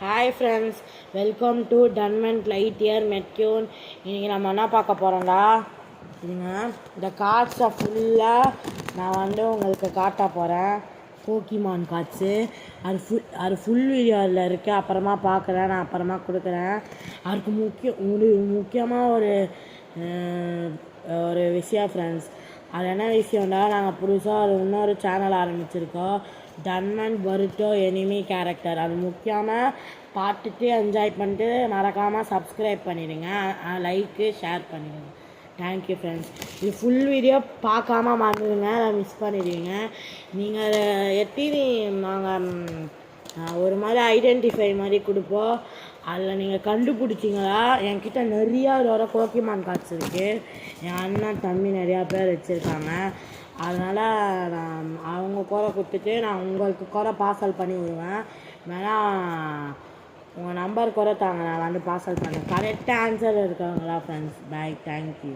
Hi friends, welcome to டன்மெண்ட் லைட் இயர் மெட்யூன். இன்றைக்கி நம்ம என்ன பார்க்க போகிறோம்டா, இதுங்க இந்த கார்ட்ஸை ஃபுல்லாக நான் உங்களுக்கு காட்ட போகிறேன். போக்கிமான் கார்ட்ஸு அது ஃபுல் வீடியோவில் இருக்குது. அப்புறமா பார்க்குறேன், நான் அப்புறமா கொடுக்குறேன். அதுக்கு முக்கியமாக ஒரு விஷயம் ஃப்ரெண்ட்ஸ். அது என்ன விஷயம்டா, நாங்கள் புதுசாக இன்னொரு சேனல் ஆரம்பிச்சிருக்கோம், டன்மெண்ட் பருட்டோ எனிமி கேரக்டர். அது முக்கியமாக பார்த்துட்டு என்ஜாய் பண்ணிட்டு மறக்காமல் சப்ஸ்கிரைப் பண்ணிடுங்க, லைக்கு ஷேர் பண்ணிடுங்க. Thank you friends. இது ஃபுல் வீடியோ பார்க்காம மறந்துடுங்க, அதை மிஸ் பண்ணிடுவீங்க. நீங்கள் எப்படி நாங்கள் ஒரு மாதிரி ஐடென்டிஃபை மாதிரி கொடுப்போம், அதில் நீங்கள் கண்டுபிடிச்சிங்களா? என்கிட்ட நிறையா இதோட போக்கிமான் கார்ட்ஸ் இருக்குது. என் அண்ணன் தம்பி நிறையா பேர் வச்சுருக்காங்க. அதனால் நான் அவங்க குறை கொடுத்துட்டு நான் உங்களுக்கு குறை பார்சல் பண்ணி விடுவேன். வேணால் உங்கள் நம்பர் குறை தாங்க, நான் பார்சல் பண்ணேன். கரெக்டாக ஆன்சர் இருக்காங்களா ஃப்ரெண்ட்ஸ்? By, thank you.